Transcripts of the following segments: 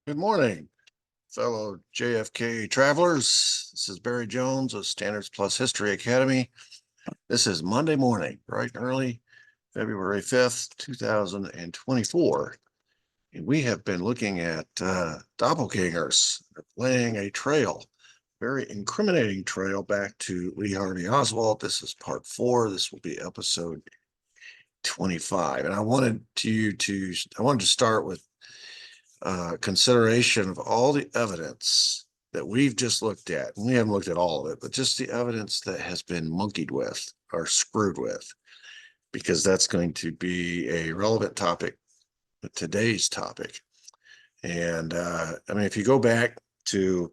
Good morning, fellow JFK travelers. This is Barry Jones of Standards Plus History Academy. This is Monday morning, bright and early, February 5th, 2024. And we have been looking at doppelgangers, laying a trail, very incriminating trail back to Lee Harvey Oswald. This is part 4. This will be episode 25. And I wanted to start with consideration of all the evidence that we've just looked at. And we haven't looked at all of it, but just the evidence that has been monkeyed with or screwed with, because that's going to be a relevant topic, today's topic. And I mean, if you go back to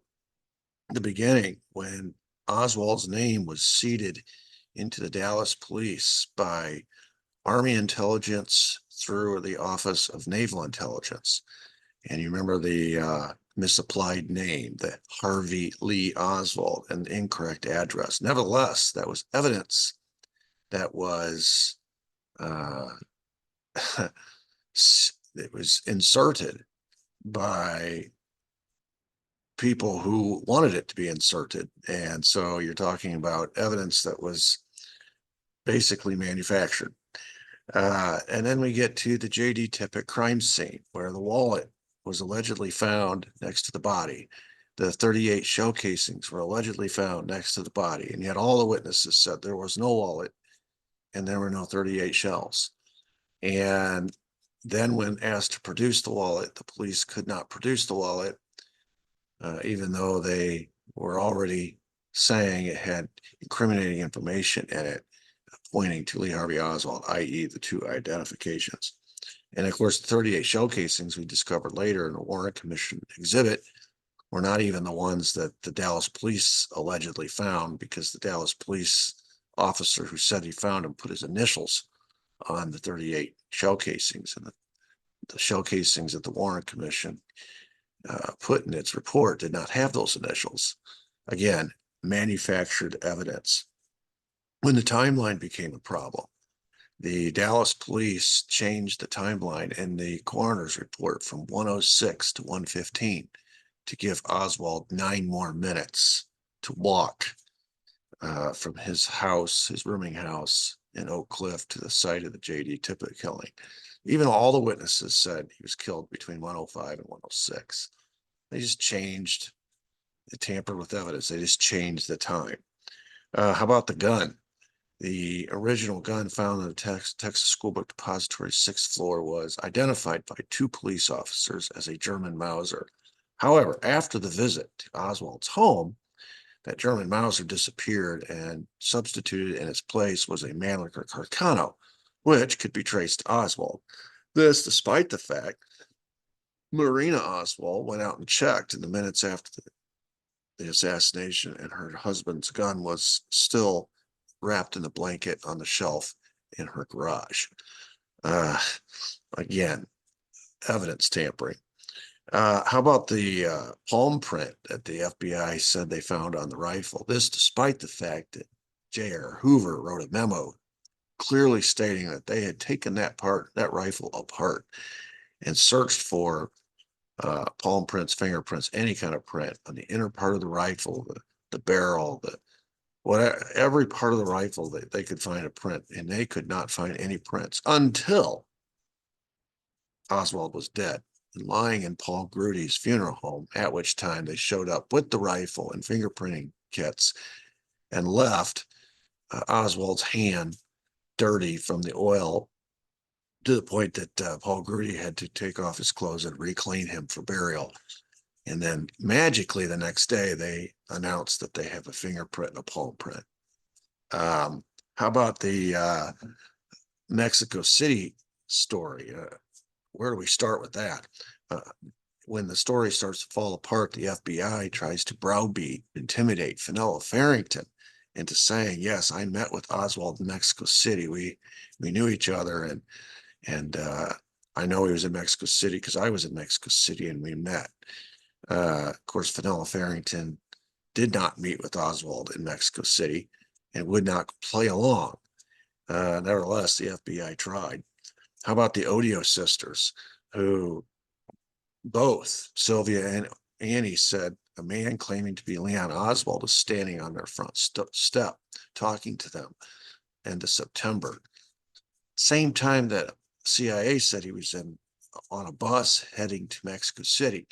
the beginning, when Oswald's name was seeded into the Dallas police by Army intelligence through the Office of Naval Intelligence. And you remember the misapplied name, the Harvey Lee Oswald, and the incorrect address. Nevertheless, that was evidence that was it was inserted by people who wanted it to be inserted. And so you're talking about evidence that was basically manufactured. And then we get to the J.D. Tippit crime scene, where the wallet was allegedly found next to the body. The 38 shell casings were allegedly found next to the body, and yet all the witnesses said there was no wallet and there were no 38 shells. And then when asked to produce the wallet, the police could not produce the wallet, even though they were already saying it had incriminating information in it, pointing to Lee Harvey Oswald, i.e. the two identifications. And of course, the 38 shell casings we discovered later in a Warren Commission exhibit were not even the ones that the Dallas police allegedly found, because the Dallas police officer who said he found them put his initials on the 38 shell casings. And the shell casings that the Warren Commission put in its report did not have those initials. Again, manufactured evidence. When the timeline became a problem, the Dallas police changed the timeline in the coroner's report from 106 to 115 to give Oswald 9 more minutes to walk from his house, his rooming house in Oak Cliff, to the site of the J.D. Tippit killing. Even all the witnesses said he was killed between 105 and 106. They just changed, they tampered with evidence. They just changed the time. How about the gun? The original gun found in the Texas School Book Depository 6th floor was identified by 2 police officers as a German Mauser. However, after the visit to Oswald's home, that German Mauser disappeared, and substituted in its place was a Mannlicher Carcano, which could be traced to Oswald. This despite the fact Marina Oswald went out and checked in the minutes after the assassination, and her husband's gun was still wrapped in the blanket on the shelf in her garage. Again, evidence tampering. How about the palm print that the FBI said they found on the rifle? This despite the fact that J.R. Hoover wrote a memo clearly stating that they had taken that rifle apart and searched for palm prints, fingerprints, any kind of print on the inner part of the rifle, the barrel, every part of the rifle that they could find a print, and they could not find any prints until Oswald was dead and lying in Paul Grudy's funeral home, at which time they showed up with the rifle and fingerprinting kits and left Oswald's hand dirty from the oil, to the point that Paul Grudy had to take off his clothes and reclean him for burial. And then magically the next day, they announced that they have a fingerprint and a palm print. How about the Mexico City story? Where do we start with that? When the story starts to fall apart, the FBI tries to browbeat, intimidate Fenella Farrington into saying, yes, I met with Oswald in Mexico City. We knew each other, and I know he was in Mexico City because I was in Mexico City and we met. Of course, Fenella Farrington did not meet with Oswald in Mexico City and would not play along. Nevertheless, the FBI tried. How about the Odio sisters, who both Sylvia and Annie said a man claiming to be Leon Oswald was standing on their front step talking to them end of September. Same time that CIA said he was on a bus heading to Mexico City.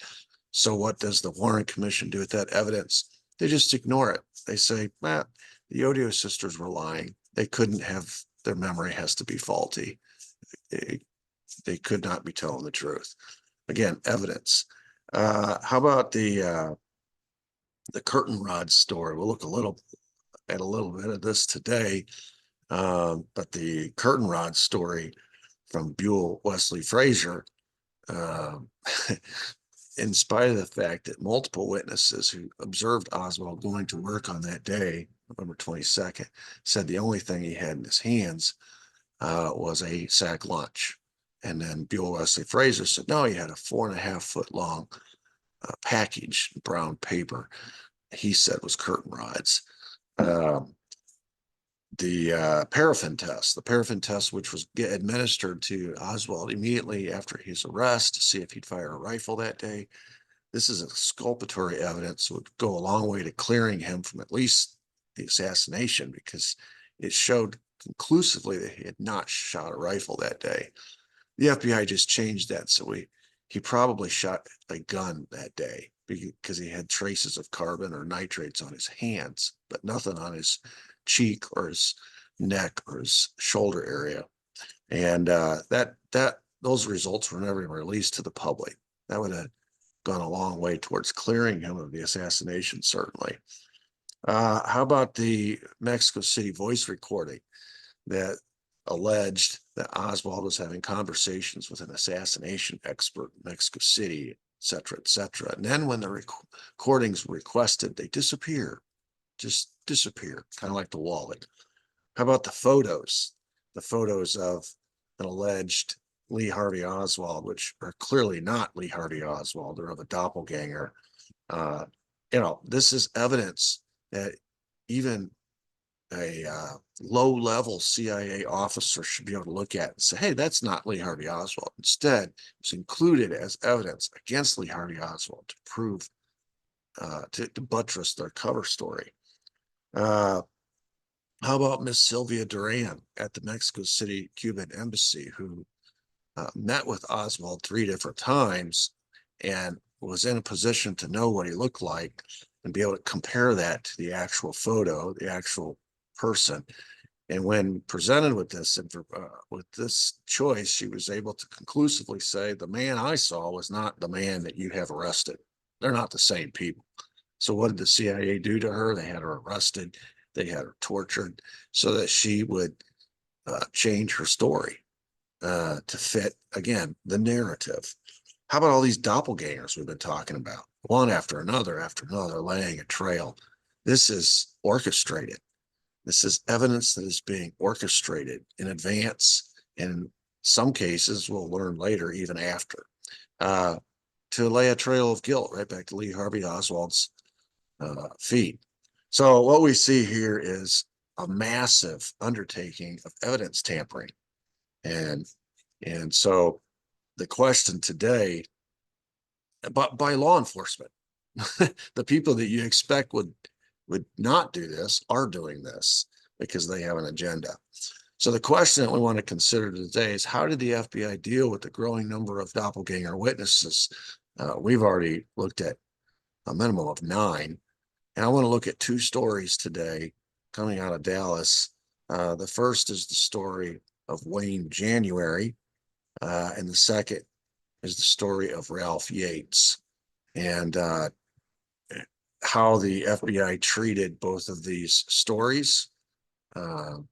So what does the Warren Commission do with that evidence? They just ignore it. They say, the Odio sisters were lying. They couldn't have, their memory has to be faulty. They could not be telling the truth. Again, evidence. How about the curtain rod story? We'll look a little bit of this today. But the curtain rod story from Buell Wesley Frazier, in spite of the fact that multiple witnesses who observed Oswald going to work on that day, November 22nd, said the only thing he had in his hands was a sack lunch. And then Buell Wesley Frazier said, no, he had a 4.5-foot long package, brown paper, he said was curtain rods. The paraffin test, which was administered to Oswald immediately after his arrest to see if he'd fire a rifle that day. This is exculpatory evidence, would go a long way to clearing him from at least the assassination, because it showed conclusively that he had not shot a rifle that day. The FBI just changed that, so he probably shot a gun that day because he had traces of carbon or nitrates on his hands, but nothing on his cheek or his neck or his shoulder area. And those results were never released to the public. That would have gone a long way towards clearing him of the assassination, certainly. How about the Mexico City voice recording that alleged that Oswald was having conversations with an assassination expert in Mexico City, et cetera, et cetera. And then when the recordings were requested, they disappear, just disappear, kind of like the wallet. How about the photos? The photos of an alleged Lee Harvey Oswald, which are clearly not Lee Harvey Oswald, they're of a doppelganger. This is evidence that even a low-level CIA officer should be able to look at and say, hey, that's not Lee Harvey Oswald. Instead, it's included as evidence against Lee Harvey Oswald to prove, to buttress their cover story. How about Miss Sylvia Duran at the Mexico City Cuban embassy, who met with Oswald 3 different times and was in a position to know what he looked like and be able to compare that to the actual photo, the actual person. And when presented with this choice, she was able to conclusively say, the man I saw was not the man that you have arrested. They're not the same people. So what did the CIA do to her? They had her arrested. They had her tortured so that she would change her story to fit, again, the narrative. How about all these doppelgangers we've been talking about? One after another, laying a trail. This is orchestrated. This is evidence that is being orchestrated in advance, and in some cases, we'll learn later, even after, to lay a trail of guilt right back to Lee Harvey Oswald's feet. So what we see here is a massive undertaking of evidence tampering. And so the question today, but by law enforcement, the people that you expect would not do this are doing this because they have an agenda. So the question that we want to consider today is, how did the FBI deal with the growing number of doppelganger witnesses? We've already looked at a minimum of 9. And I want to look at 2 stories today coming out of Dallas. The first is the story of Wayne January, and the second is the story of Ralph Yates, and how the FBI treated both of these stories. And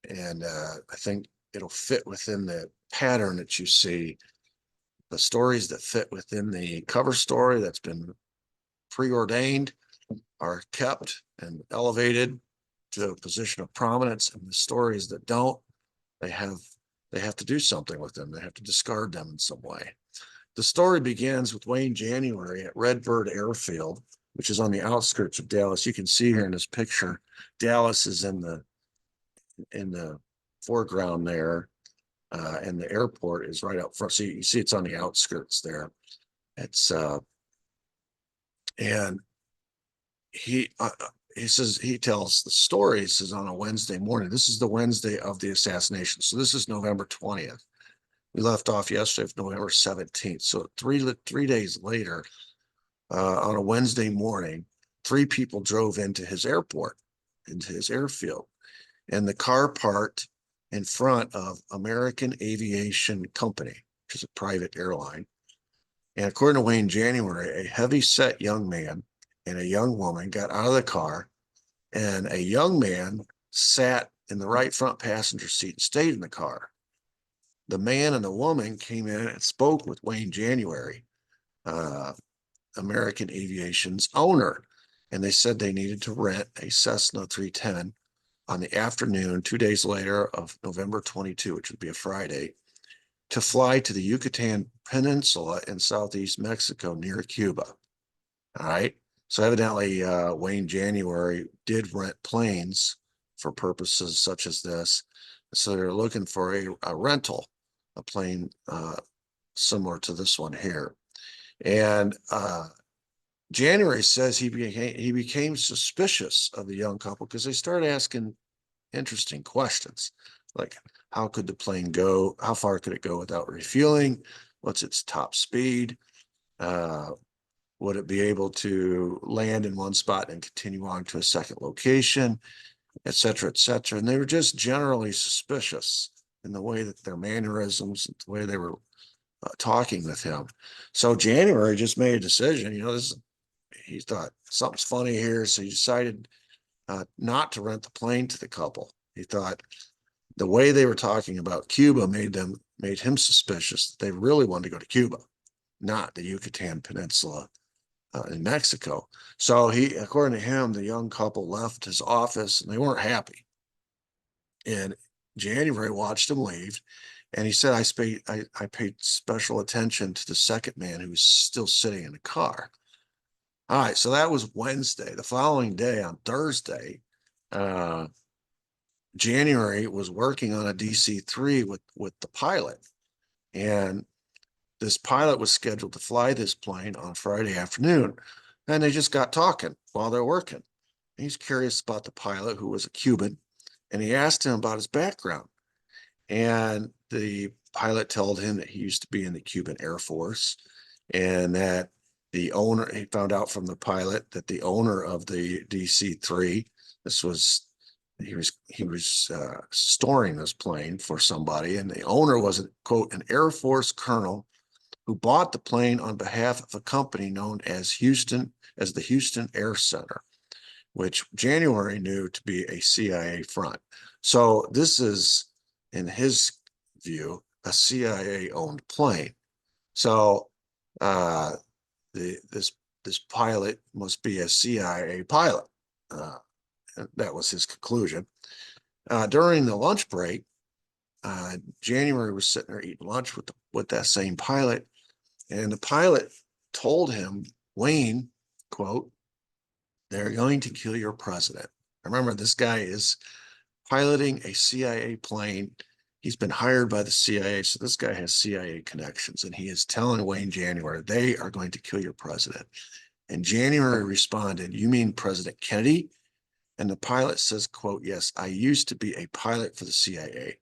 I think it'll fit within the pattern that you see. The stories that fit within the cover story that's been preordained are kept and elevated to a position of prominence, and the stories that don't, they have to do something with them. They have to discard them in some way. The story begins with Wayne January at Redbird Airfield, which is on the outskirts of Dallas. You can see here in this picture, Dallas is in the foreground there. and the airport is right out front. So you see it's on the outskirts there. It's and he says, he tells the story. He says on a Wednesday morning, this is the Wednesday of the assassination. So this is November 20th. We left off yesterday, November 17th. So three days later, on a Wednesday morning, three people drove into his airport, into his airfield, and the car parked in front of American Aviation Company, which is a private airline. And according to Wayne January, a heavy-set young man and a young woman got out of the car, and a young man sat in the right front passenger seat and stayed in the car. The man and the woman came in and spoke with Wayne January, American Aviation's owner, and they said they needed to rent a Cessna 310 on the afternoon, 2 days later of November 22, which would be a Friday, to fly to the Yucatan Peninsula in southeast Mexico near Cuba. All right. So evidently, Wayne January did rent planes for purposes such as this. So they're looking for a rental, a plane similar to this one here. And January says he became suspicious of the young couple because they started asking interesting questions, like how could the plane go? How far could it go without refueling? What's its top speed? Would it be able to land in one spot and continue on to a second location, et cetera, et cetera? And they were just generally suspicious in the way that their mannerisms, the way they were talking with him. So January just made a decision. He thought something's funny here, so he decided not to rent the plane to the couple. He thought the way they were talking about Cuba made him suspicious that they really wanted to go to Cuba, not the Yucatan Peninsula in Mexico. So according to him, the young couple left his office and they weren't happy. And January watched him leave, and he said, I paid special attention to the second man who was still sitting in the car. All right, so that was Wednesday. The following day, on Thursday, January was working on a DC-3 with the pilot, and this pilot was scheduled to fly this plane on Friday afternoon, and they just got talking while they're working. He's curious about the pilot, who was a Cuban, and he asked him about his background. And the pilot told him that he used to be in the Cuban Air Force, and that he found out from the pilot that the owner of the DC-3, he was storing this plane for somebody, and the owner was, quote, an Air Force colonel who bought the plane on behalf of a company known as the Houston Air Center, which January knew to be a CIA front. So this is, in his view, a CIA-owned plane. So this pilot must be a CIA pilot. That was his conclusion. During the lunch break, January was sitting there eating lunch with that same pilot, and the pilot told him, Wayne, quote, they're going to kill your president. Remember, this guy is piloting a CIA plane. He's been hired by the CIA, so this guy has CIA connections, and he is telling Wayne January, they are going to kill your president. And January responded, you mean President Kennedy? And the pilot says, quote, yes, I used to be a pilot for the CIA.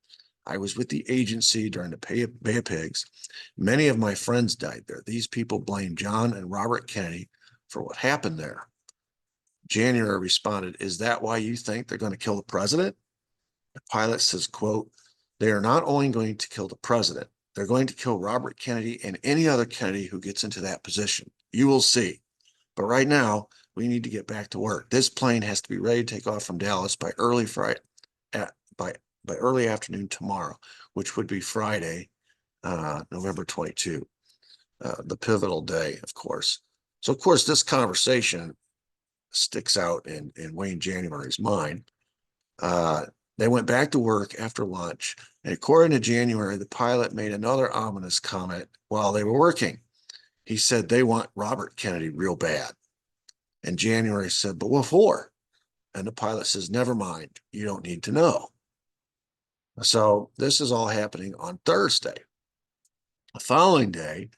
I was with the agency during the Bay of Pigs. Many of my friends died there. These people blame John and Robert Kennedy for what happened there. January responded, is that why you think they're going to kill the president? The pilot says, quote, they are not only going to kill the president, they're going to kill Robert Kennedy and any other Kennedy who gets into that position. You will see. But right now, we need to get back to work. This plane has to be ready to take off from Dallas by early by early afternoon tomorrow, which would be Friday, November 22, the pivotal day, of course. So, of course, this conversation sticks out in Wayne January's mind. They went back to work after lunch, and according to January, the pilot made another ominous comment while they were working. He said they want Robert Kennedy real bad. And January said, but what for? And the pilot says, never mind, you don't need to know. So this is all happening on Thursday. The following day,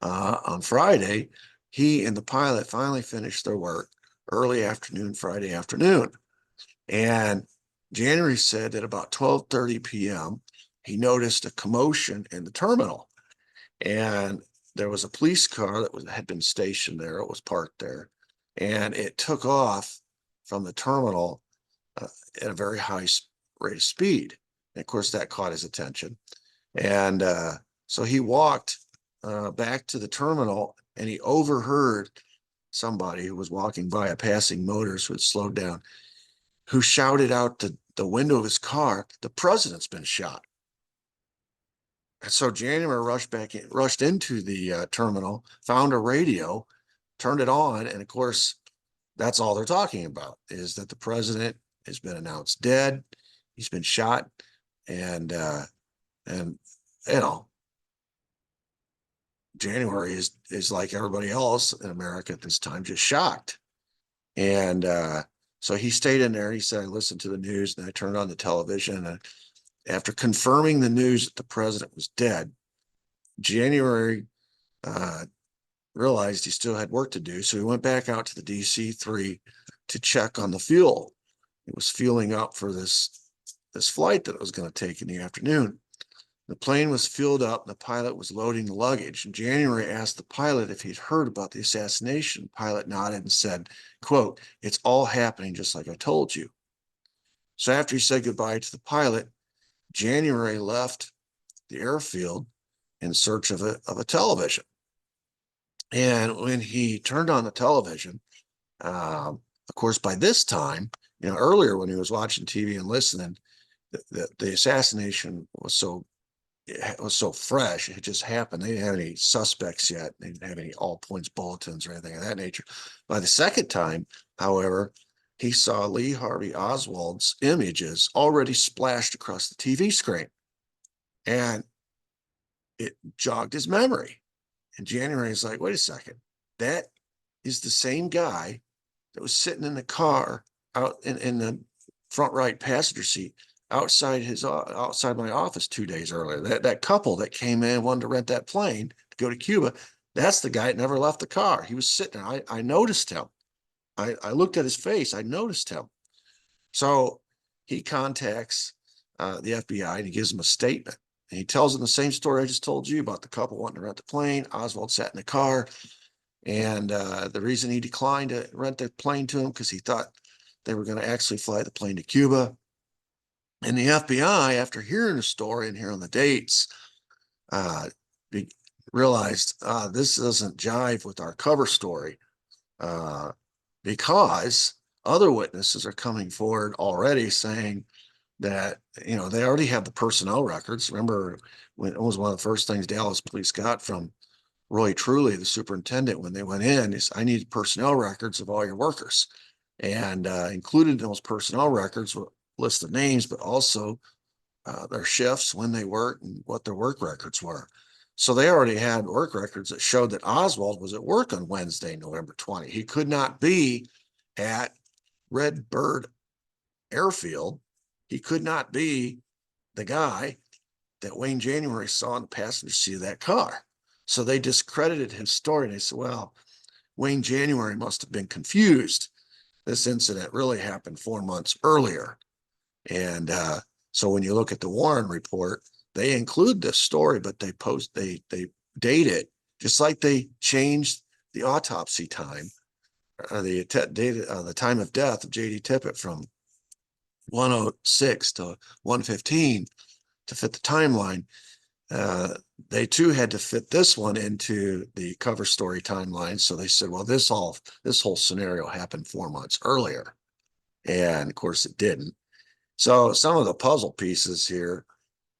on Friday, he and the pilot finally finished their work early afternoon, Friday afternoon. And January said at about 12:30 p.m., he noticed a commotion in the terminal. And there was a police car that had been stationed there. It was parked there. And it took off from the terminal at a very high rate of speed. And of course, that caught his attention. And so he walked back to the terminal and he overheard somebody who was walking by, a passing motorist who had slowed down, who shouted out the window of his car, "The president's been shot." And so January rushed into the terminal, found a radio, turned it on, and of course, that's all they're talking about is that the president has been announced dead. He's been shot, and and you know, January is like everybody else in America at this time, just shocked. And so he stayed in there. He said, "I listened to the news, and I turned on the television, and after confirming the news that the president was dead, January realized he still had work to do. So he went back out to the DC-3 to check on the fuel. It was fueling up for this flight that it was going to take in the afternoon. The plane was fueled up and the pilot was loading the luggage. And January asked the pilot if he'd heard about the assassination. The pilot nodded and said, quote, "It's all happening just like I told you." So after he said goodbye to the pilot, January left the airfield in search of a television. And when he turned on the television, of course, by this time, earlier when he was watching TV and listening, the assassination was so fresh. It had just happened. They didn't have any suspects yet. They didn't have any all points bulletins or anything of that nature. By the second time, however, he saw Lee Harvey Oswald's images already splashed across the TV screen. And it jogged his memory. And January is like, wait a second, that is the same guy that was sitting in the car out in the front right passenger seat outside my office 2 days earlier. That couple that came in wanted to rent that plane to go to Cuba. That's the guy that never left the car. He was sitting there. I noticed him. I looked at his face. I noticed him. So he contacts the FBI and he gives them a statement. And he tells them the same story I just told you about the couple wanting to rent the plane. Oswald sat in the car. And the reason he declined to rent the plane to him because he thought they were going to actually fly the plane to Cuba. And the FBI, after hearing the story and hearing the dates, realized this doesn't jive with our cover story because other witnesses are coming forward already saying that, they already have the personnel records. Remember, when it was one of the first things Dallas police got from Roy Truly, the superintendent, when they went in, is, "I need personnel records of all your workers." And included in those personnel records were a list of names, but also their shifts, when they worked, and what their work records were. So they already had work records that showed that Oswald was at work on Wednesday, November 20. He could not be at Red Bird Airfield. He could not be the guy that Wayne January saw in the passenger seat of that car. So they discredited his story. And they said, well, Wayne January must have been confused. This incident really happened 4 months earlier. And so when you look at the Warren report, they include this story, but they date it just like they changed the autopsy time, the time of death of J.D. Tippit from 106 to 115 to fit the timeline. They too had to fit this one into the cover story timeline. So they said, well, this whole scenario happened 4 months earlier. And of course it didn't. So some of the puzzle pieces here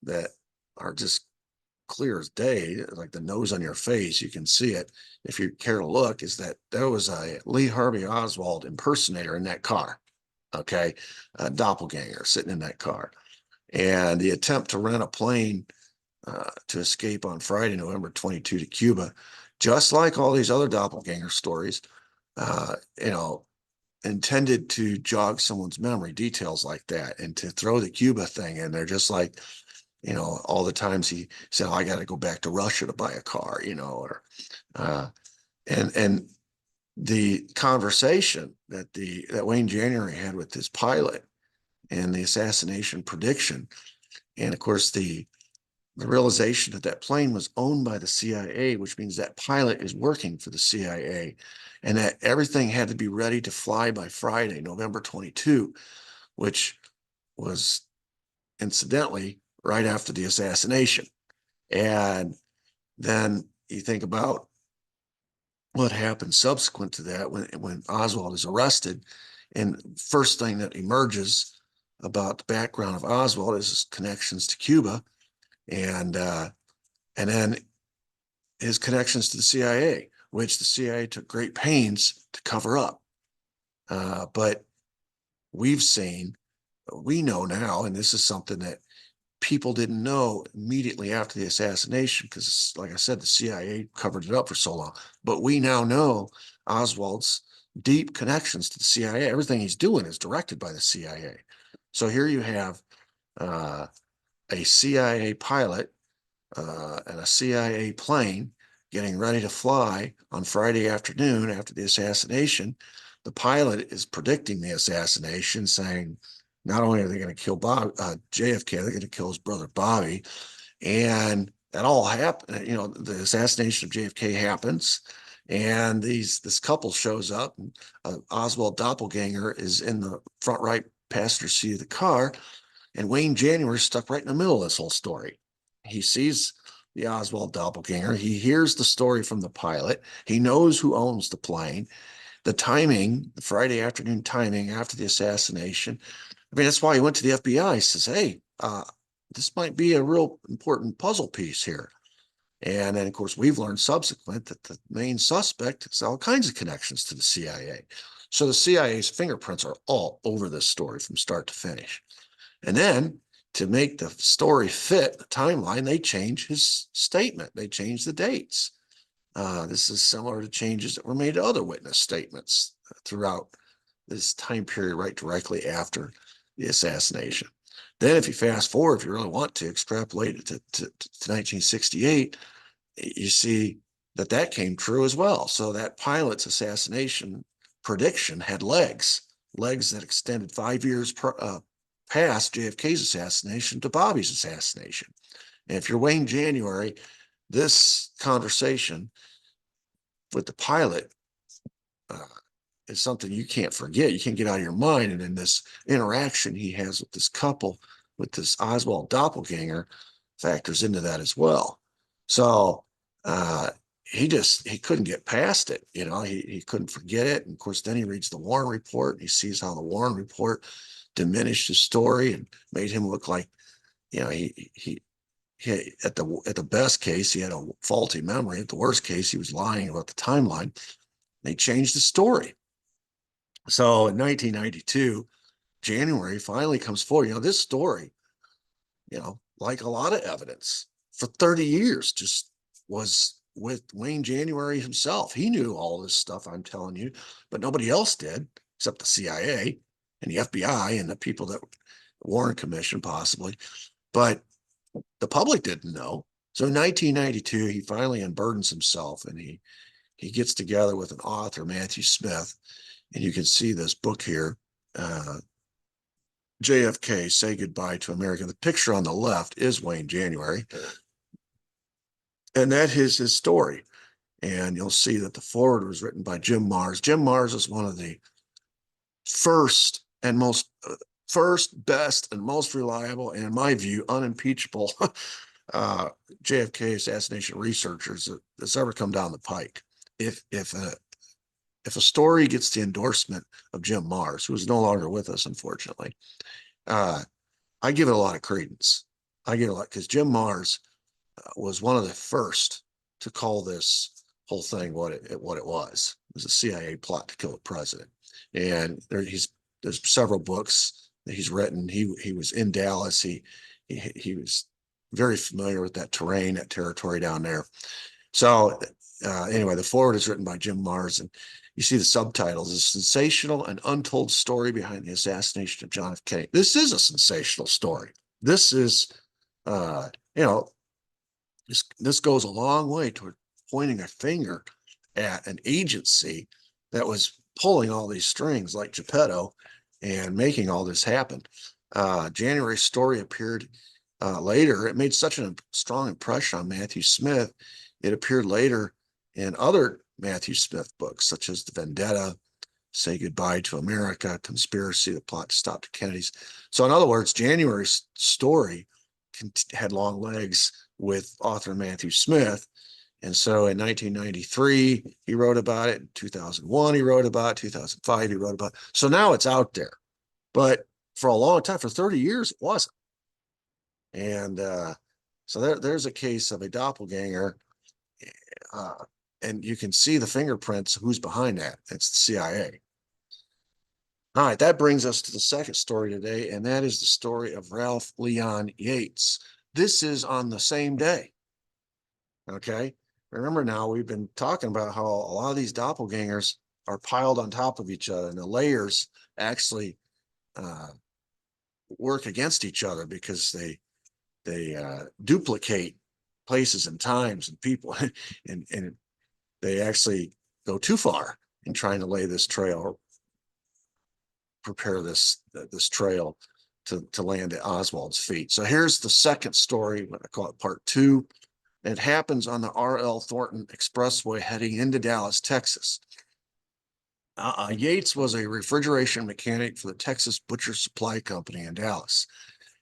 that are just clear as day, like the nose on your face, you can see it if you care to look, is that there was a Lee Harvey Oswald impersonator in that car. Okay. A doppelganger sitting in that car. And the attempt to rent a plane to escape on Friday, November 22 to Cuba, just like all these other doppelganger stories, intended to jog someone's memory, details like that, and to throw the Cuba thing in there, just like, all the times he said, oh, I got to go back to Russia to buy a car, or, uh, and the conversation that Wayne January had with his pilot and the assassination prediction. And of course, the realization that that plane was owned by the CIA, which means that pilot is working for the CIA, and that everything had to be ready to fly by Friday, November 22, which was incidentally right after the assassination. And then you think about what happened subsequent to that when Oswald is arrested, and first thing that emerges about the background of Oswald is his connections to Cuba, and then his connections to the CIA, which the CIA took great pains to cover up. But we know now, and this is something that people didn't know immediately after the assassination, because, like I said, the CIA covered it up for so long. But we now know Oswald's deep connections to the CIA. Everything he's doing is directed by the CIA. So here you have a CIA pilot and a CIA plane getting ready to fly on Friday afternoon after the assassination. The pilot is predicting the assassination, saying not only are they going to kill JFK, they're going to kill his brother Bobby. And that all happened. The assassination of JFK happens, and this couple shows up. And, Oswald Doppelganger is in the front right passenger seat of the car, and Wayne January is stuck right in the middle of this whole story. He sees the Oswald Doppelganger. He hears the story from the pilot. He knows who owns the plane. The timing, the Friday afternoon timing after the assassination. I mean, that's why he went to the FBI. He says, hey, this might be a real important puzzle piece here. And then, of course, we've learned subsequent that the main suspect has all kinds of connections to the CIA. So the CIA's fingerprints are all over this story from start to finish. And then to make the story fit the timeline, they change his statement. They change the dates. This is similar to changes that were made to other witness statements throughout this time period, right directly after the assassination. Then if you fast forward, if you really want to extrapolate it to 1968, you see that came true as well. So that pilot's assassination prediction had legs that extended 5 years past JFK's assassination to Bobby's assassination. And if you're Wayne January, this conversation with the pilot is something you can't forget. You can't get out of your mind. And then this interaction he has with this couple, with this Oswald Doppelganger, factors into that as well. So he couldn't get past it. He couldn't forget it. And of course, then he reads the Warren report, and he sees how the Warren report diminished his story and made him look like, he at the best case, he had a faulty memory. At the worst case, he was lying about the timeline. They changed the story. So in 1992, January finally comes forward. This story, like a lot of evidence for 30 years, just was with Wayne January himself. He knew all this stuff I'm telling you, but nobody else did except the CIA and the FBI and the people that Warren Commission possibly. But the public didn't know. So in 1992, he finally unburdens himself, and he gets together with an author, Matthew Smith, and you can see this book here, JFK, Say Goodbye to America. The picture on the left is Wayne January, and that is his story. And you'll see that the foreword was written by Jim Marrs. Jim Marrs is one of the first, best, and most reliable, and in my view, unimpeachable JFK assassination researchers that's ever come down the pike. If a story gets the endorsement of Jim Marrs, who is no longer with us, unfortunately, I give it a lot of credence. I give it a lot, because Jim Marrs was one of the first to call this whole thing what it was. It was a CIA plot to kill the president. And there's several books that he's written. He was in Dallas. He was very familiar with that terrain, that territory down there. So Anyway, the forward is written by Jim Mars, and you see the subtitles: "A sensational and untold story behind the assassination of John F. Kennedy." This is a sensational story. This is, uh, you know, this goes a long way toward pointing a finger at an agency that was pulling all these strings like Geppetto and making all this happen. January's story appeared later. It made such a strong impression on Matthew Smith. It appeared later in other Matthew Smith books, such as The Vendetta, Say Goodbye to America, Conspiracy, The Plot to Stop the Kennedys. So in other words, January's story had long legs with author Matthew Smith. And so in 1993, he wrote about it. In 2001, he wrote about it. 2005, he wrote about it. So now it's out there. But for a long time, for 30 years, it wasn't. And so there's a case of a doppelganger. And you can see the fingerprints. Who's behind that? It's the CIA. All right, that brings us to the second story today, and that is the story of Ralph Leon Yates. This is on the same day. Okay. Remember now, we've been talking about how a lot of these doppelgangers are piled on top of each other, and the layers actually work against each other because they duplicate places and times and people, and they actually go too far in trying to lay this trail, prepare this trail to land at Oswald's feet. So here's the second story, what I call it part two. It happens on the R.L. Thornton Expressway heading into Dallas, Texas. Yates was a refrigeration mechanic for the Texas Butcher Supply Company in Dallas.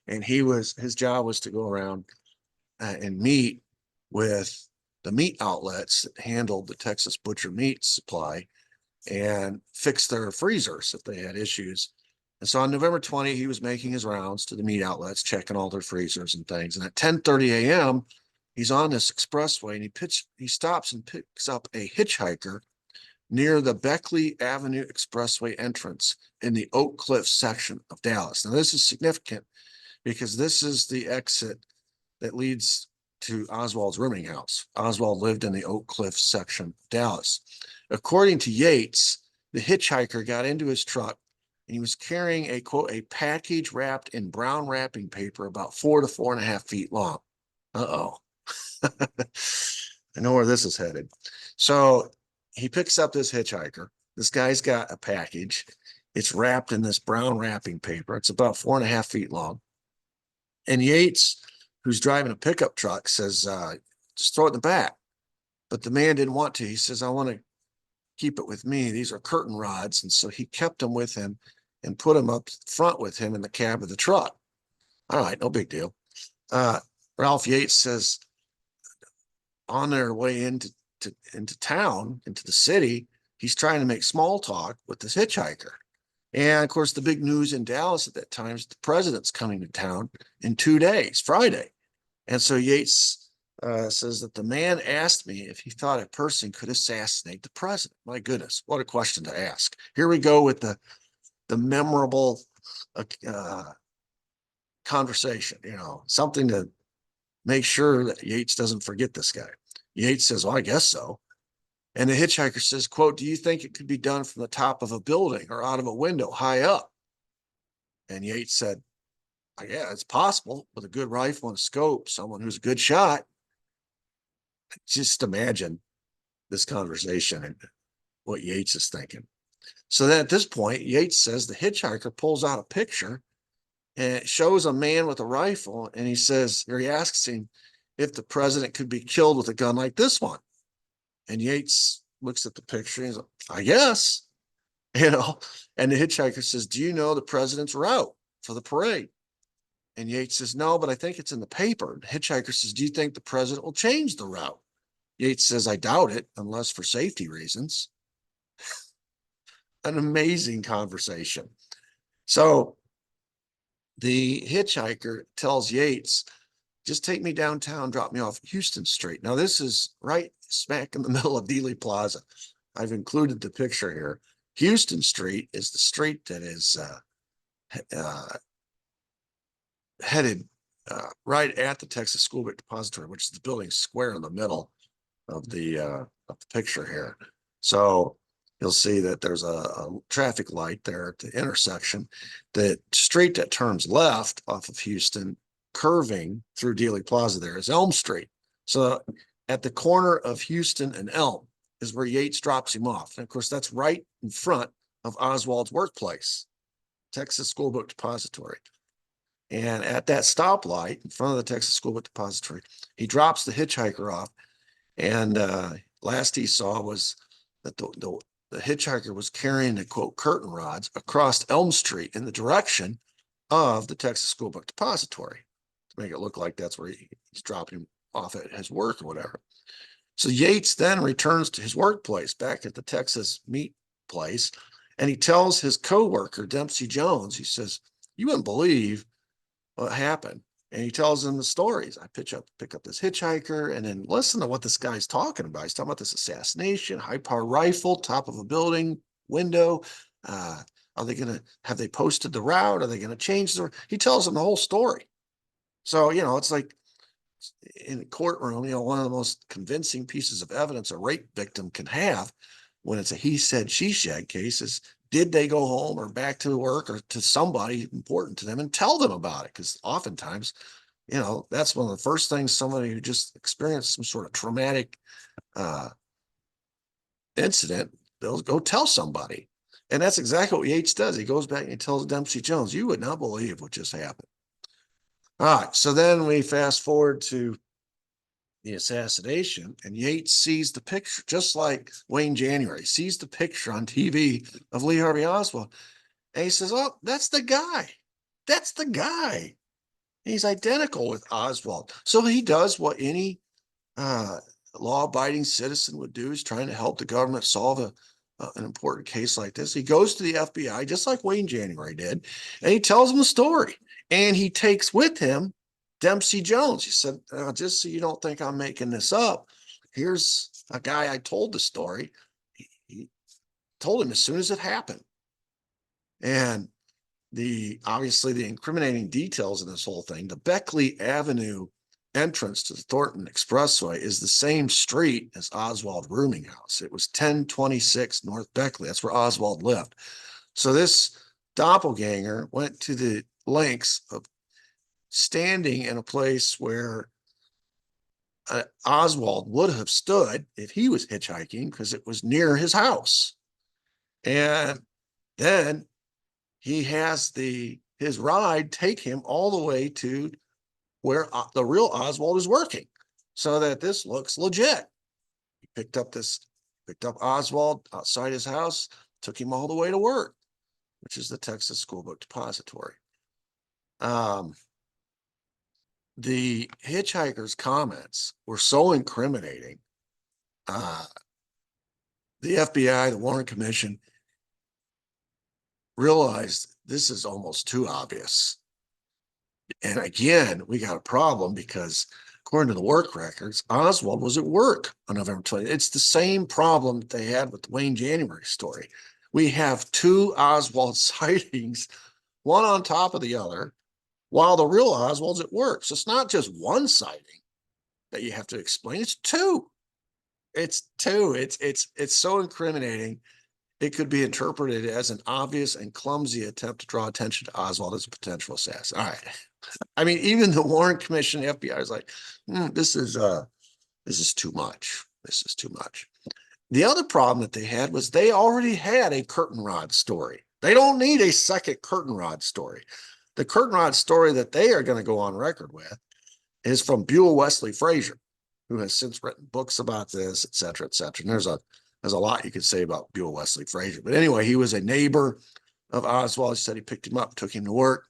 And his job was to go around and meet with the meat outlets that handled the Texas butcher meat supply and fix their freezers if they had issues. And so on November 20, he was making his rounds to the meat outlets, checking all their freezers and things. And at 10:30 a.m., he's on this expressway, and he stops and picks up a hitchhiker near the Beckley Avenue Expressway entrance in the Oak Cliff section of Dallas. Now, this is significant because this is the exit that leads to Oswald's rooming house. Oswald lived in the Oak Cliff section of Dallas. According to Yates, the hitchhiker got into his truck and he was carrying a, quote, a package wrapped in brown wrapping paper about 4 to 4.5 feet long. Uh-oh. I know where this is headed. So he picks up this hitchhiker. This guy's got a package. It's wrapped in this brown wrapping paper. It's about 4.5 feet long. And Yates, who's driving a pickup truck, says, just throw it in the back. But the man didn't want to. He says, I want to keep it with me. These are curtain rods. And so he kept them with him and put them up front with him in the cab of the truck. All right, no big deal. Ralph Yates says, on their way into town, into the city, he's trying to make small talk with this hitchhiker. And of course, the big news in Dallas at that time is the president's coming to town in 2 days, Friday. And so Yates says that the man asked me if he thought a person could assassinate the president. My goodness, what a question to ask. Here we go with the memorable conversation, something to make sure that Yates doesn't forget this guy. Yates says, well, I guess so. And the hitchhiker says, quote, do you think it could be done from the top of a building or out of a window high up? And Yates said, yeah, it's possible with a good rifle and a scope, someone who's a good shot. Just imagine this conversation and what Yates is thinking. So then at this point, Yates says the hitchhiker pulls out a picture and it shows a man with a rifle. And he says, or he asks him if the president could be killed with a gun like this one. And Yates looks at the picture and he's like, I guess, and the hitchhiker says, do you know the president's route for the parade? And Yates says, no, but I think it's in the paper. The hitchhiker says, do you think the president will change the route? Yates says, I doubt it, unless for safety reasons. An amazing conversation. So the hitchhiker tells Yates, just take me downtown, drop me off Houston Street. Now, this is right smack in the middle of Dealey Plaza. I've included the picture here. Houston Street is the street that is headed right at the Texas School Book Depository, which is the building square in the middle. of the picture here. So you'll see that there's a traffic light there at the intersection. The street that turns left off of Houston, curving through Dealey Plaza, there is Elm Street. So at the corner of Houston and Elm is where Yates drops him off. And of course, that's right in front of Oswald's workplace, Texas School Book Depository. And at that stoplight in front of the Texas School Book Depository, he drops the hitchhiker off. And last he saw was that the hitchhiker was carrying the quote curtain rods across Elm Street in the direction of the Texas School Book Depository to make it look like that's where he's dropping him off at his work or whatever. So Yates then returns to his workplace back at the Texas meat place, and he tells his coworker, Dempsey Jones, he says, "You wouldn't believe what happened." And he tells him the stories. I pick up this hitchhiker, and then listen to what this guy's talking about. He's talking about this assassination, high power rifle, top of a building, window. Are they going to, have they posted the route? Are they going to change he tells him the whole story. So, it's like in the courtroom, one of the most convincing pieces of evidence a rape victim can have when it's a he said, she said case is, did they go home or back to work or to somebody important to them and tell them about it? Because oftentimes, that's one of the first things somebody who just experienced some sort of traumatic incident, they'll go tell somebody. And that's exactly what Yates does. He goes back and he tells Dempsey Jones, "You would not believe what just happened." All right, so then we fast forward to the assassination, and Yates sees the picture, just like Wayne January sees the picture on TV of Lee Harvey Oswald. And he says, "Oh, that's the guy. That's the guy." He's identical with Oswald. So he does what any law-abiding citizen would do. He's trying to help the government solve an important case like this. He goes to the FBI, just like Wayne January did, and he tells them the story. And he takes with him Dempsey Jones. He said, "Just so you don't think I'm making this up, here's a guy I told the story." He told him as soon as it happened. And obviously the incriminating details in this whole thing, the Beckley Avenue entrance to the Thornton Expressway is the same street as Oswald rooming house. It was 1026 North Beckley. That's where Oswald lived. So this doppelganger went to the lengths of standing in a place where Oswald would have stood if he was hitchhiking, because it was near his house. And then he has his ride take him all the way to where the real Oswald is working, so that this looks legit. He picked up Oswald outside his house, took him all the way to work, which is the Texas School Book Depository. The hitchhiker's comments were so incriminating. The FBI, the Warren Commission, realized this is almost too obvious. And again, we got a problem because according to the work records, Oswald was at work on November 20th. It's the same problem that they had with the Wayne January story. We have two Oswald sightings, one on top of the other, while the real Oswald's at work. So it's not just one sighting that you have to explain. It's two. It's two. It's so incriminating. It could be interpreted as an obvious and clumsy attempt to draw attention to Oswald as a potential assassin. All right. I mean, even the Warren Commission, the FBI is like, this is too much. This is too much. The other problem that they had was they already had a curtain rod story. They don't need a second curtain rod story. The curtain rod story that they are going to go on record with is from Buell Wesley Frazier, who has since written books about this, et cetera, et cetera. And there's a lot you could say about Buell Wesley Frazier. But anyway, he was a neighbor of Oswald. He said he picked him up, took him to work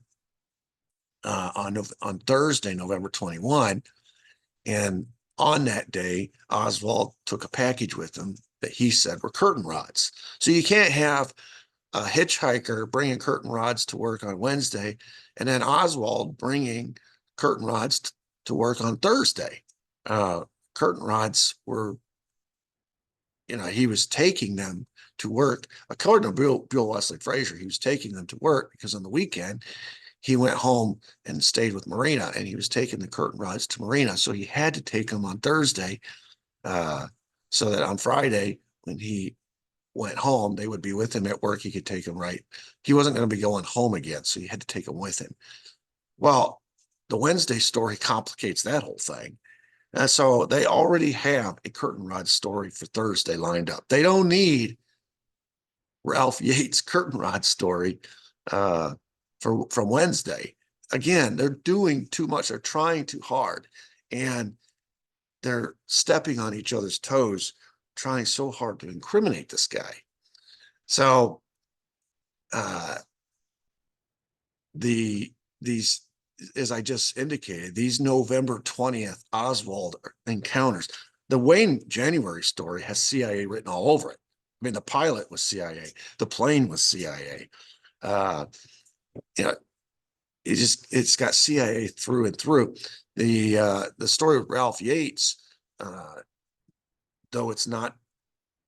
on Thursday, November 21. And on that day, Oswald took a package with him that he said were curtain rods. So you can't have a hitchhiker bringing curtain rods to work on Wednesday and then Oswald bringing curtain rods to work on Thursday. Curtain rods were, he was taking them to work. According to Buell Wesley Frazier, he was taking them to work because on the weekend, he went home and stayed with Marina, and he was taking the curtain rods to Marina. So he had to take them on Thursday so that on Friday, when he went home, they would be with him at work. He could take him right. He wasn't going to be going home again, so he had to take him with him. Well, the Wednesday story complicates that whole thing. And so they already have a curtain rod story for Thursday lined up. They don't need Ralph Yates' curtain rod story from Wednesday. Again, they're doing too much. They're trying too hard, and they're stepping on each other's toes, trying so hard to incriminate this guy. So these, as I just indicated, these November 20th Oswald encounters, the January story has CIA written all over it. I mean, the pilot was CIA, the plane was CIA. You know, it's got CIA through and through. The story of Ralph Yates, though it's not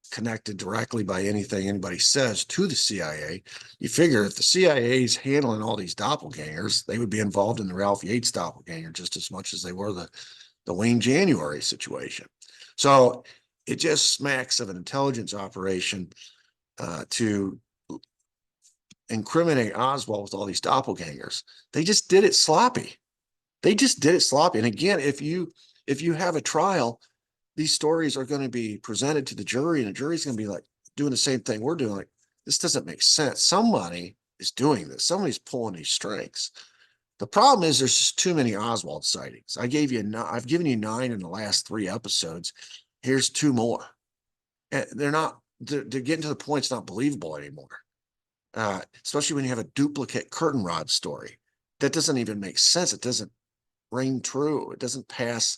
connected directly by anything anybody says to the CIA, you figure if the CIA is handling all these doppelgangers, they would be involved in the Ralph Yates doppelganger just as much as they were the Wayne January situation. So it just smacks of an intelligence operation to incriminate Oswald with all these doppelgangers. They just did it sloppy. They just did it sloppy. And again, if you have a trial, these stories are going to be presented to the jury, and the jury's going to be like doing the same thing we're doing. Like, this doesn't make sense. Somebody is doing this. Somebody's pulling these strings. The problem is there's just too many Oswald sightings. I've given you 9 in the last 3 episodes. Here's 2 more. And they're getting to the point it's not believable anymore. Especially when you have a duplicate curtain rod story. That doesn't even make sense. It doesn't ring true. It doesn't pass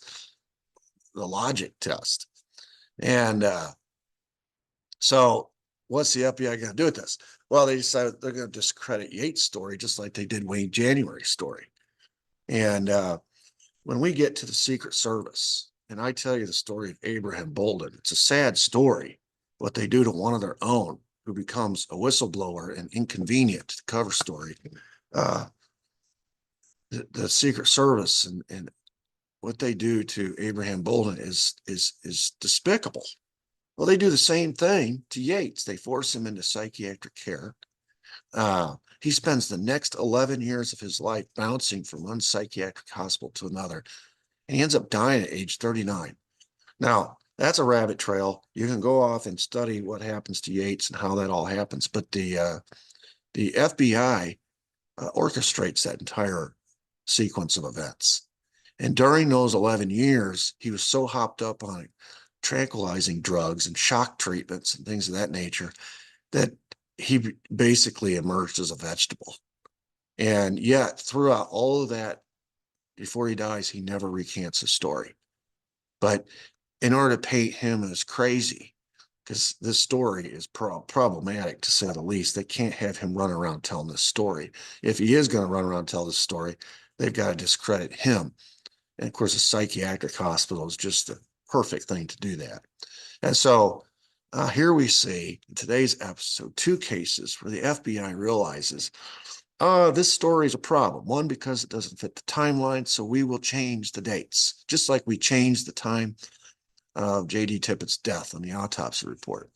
the logic test. And so what's the FBI going to do with this? Well, they decided they're going to discredit Yates' story just like they did Wayne January's story. And when we get to the Secret Service, and I tell you the story of Abraham Bolden, it's a sad story, what they do to one of their own who becomes a whistleblower and inconvenient to the cover story. The Secret Service and what they do to Abraham Bolden is despicable. Well, they do the same thing to Yates. They force him into psychiatric care. He spends the next 11 years of his life bouncing from one psychiatric hospital to another, and he ends up dying at age 39. Now, that's a rabbit trail. You can go off and study what happens to Yates and how that all happens, but the FBI orchestrates that entire sequence of events. And during those 11 years, he was so hopped up on tranquilizing drugs and shock treatments and things of that nature that he basically emerged as a vegetable. And yet, throughout all of that, before he dies, he never recants his story. But in order to paint him as crazy, because this story is problematic to say the least, they can't have him run around telling this story. If he is going to run around and tell this story, they've got to discredit him. And of course, a psychiatric hospital is just the perfect thing to do that. And so here we see in today's episode 2 cases where the FBI realizes this story is a problem. One, because it doesn't fit the timeline, so we will change the dates, just like we changed the time of J.D. Tippett's death on the autopsy report.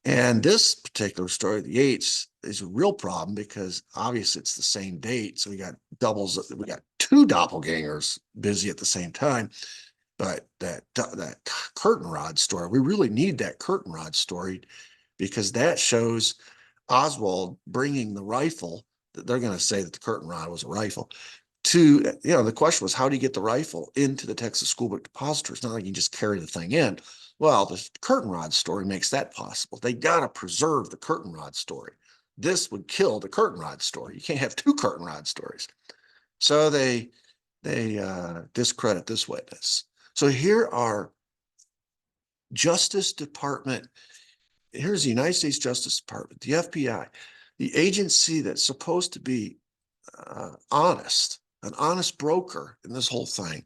And this particular story, the Yates, is a real problem because obviously it's the same date. So we got doubles. We got 2 doppelgangers busy at the same time. But that curtain rod story, we really need that curtain rod story because that shows Oswald bringing the rifle. They're going to say that the curtain rod was a rifle. The question was, how do you get the rifle into the Texas School Book Depository? It's not like you just carry the thing in. Well, the curtain rod story makes that possible. They got to preserve the curtain rod story. This would kill the curtain rod story. You can't have 2 curtain rod stories. So they discredit this witness. So here are Justice Department. Here's the United States Justice Department, the FBI, the agency that's supposed to be honest, an honest broker in this whole thing,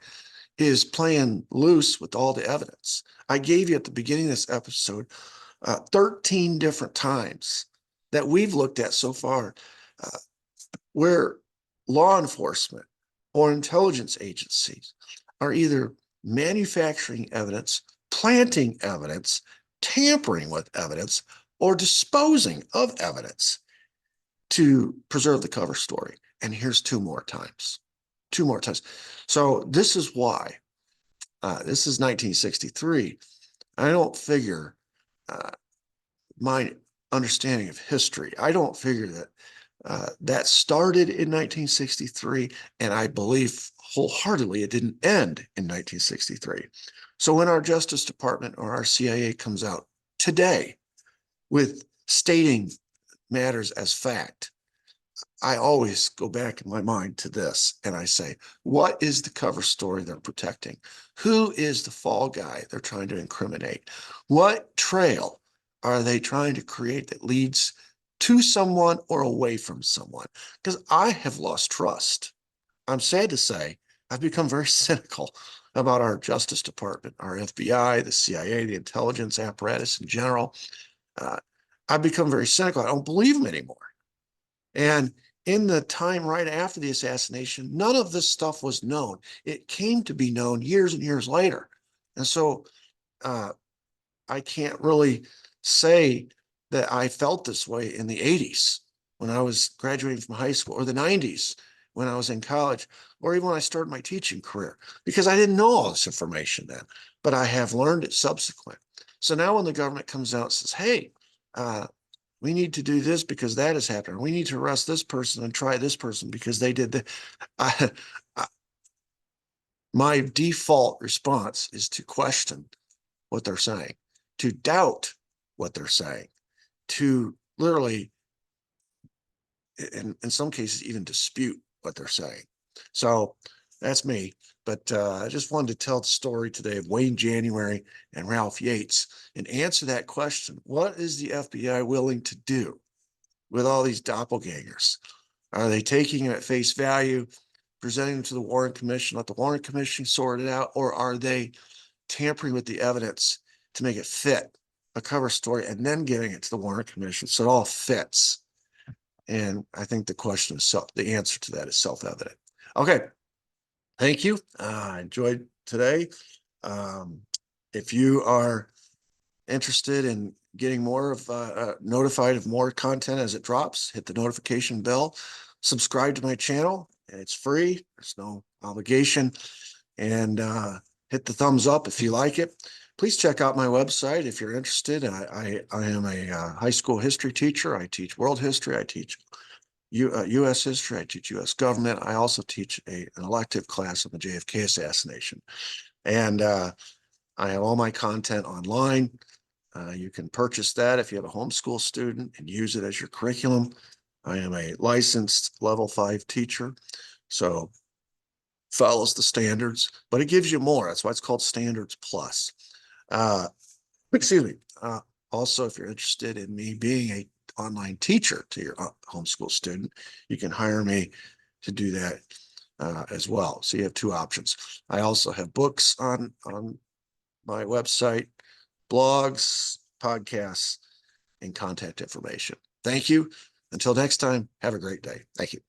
is playing loose with all the evidence. I gave you at the beginning of this episode 13 different times that we've looked at so far where law enforcement or intelligence agencies are either manufacturing evidence, supplanting evidence, tampering with evidence, or disposing of evidence to preserve the cover story. And here's two more times. So this is why, this is 1963. I don't figure my understanding of history, I don't figure that that started in 1963, and I believe wholeheartedly it didn't end in 1963. So when our Justice Department or our CIA comes out today with stating matters as fact, I always go back in my mind to this and I say, what is the cover story they're protecting? Who is the fall guy they're trying to incriminate? What trail are they trying to create that leads to someone or away from someone? Because I have lost trust. I'm sad to say, I've become very cynical about our Justice Department, our FBI, the CIA, the intelligence apparatus in general. Uh, I've become very cynical. I don't believe them anymore. And in the time right after the assassination, none of this stuff was known. It came to be known years and years later. And so I can't really say that I felt this way in the 80s when I was graduating from high school, or the 90s when I was in college, or even when I started my teaching career, because I didn't know all this information then, but I have learned it subsequent. So now when the government comes out and says, hey, we need to do this because that has happened. We need to arrest this person and try this person because they did that. My default response is to question what they're saying, to doubt what they're saying, to literally, in some cases, even dispute what they're saying. So that's me. But I just wanted to tell the story today of Wayne January and Ralph Yates and answer that question. What is the FBI willing to do with all these doppelgangers? Are they taking them at face value, presenting them to the Warren Commission, let the Warren Commission sort it out, or are they tampering with the evidence to make it fit a cover story and then giving it to the Warren Commission so it all fits? And I think the answer to that is self-evident. Okay, thank you. I enjoyed today. If you are interested in getting more of notified of more content as it drops, hit the notification bell, subscribe to my channel. It's free. There's no obligation. And hit the thumbs up if you like it. Please check out my website if you're interested. I am a high school history teacher. I teach world history. I teach U.S. history. I teach U.S. government. I also teach an elective class on the JFK assassination. And I have all my content online. You can purchase that if you have a homeschool student and use it as your curriculum. I am a licensed level 5 teacher, so follows the standards, but it gives you more. That's why it's called Standards Plus. Excuse me. Also, if you're interested in me being an online teacher to your homeschool student, you can hire me to do that as well. So you have two options. I also have books on my website, blogs, podcasts, and contact information. Thank you. Until next time, have a great day. Thank you.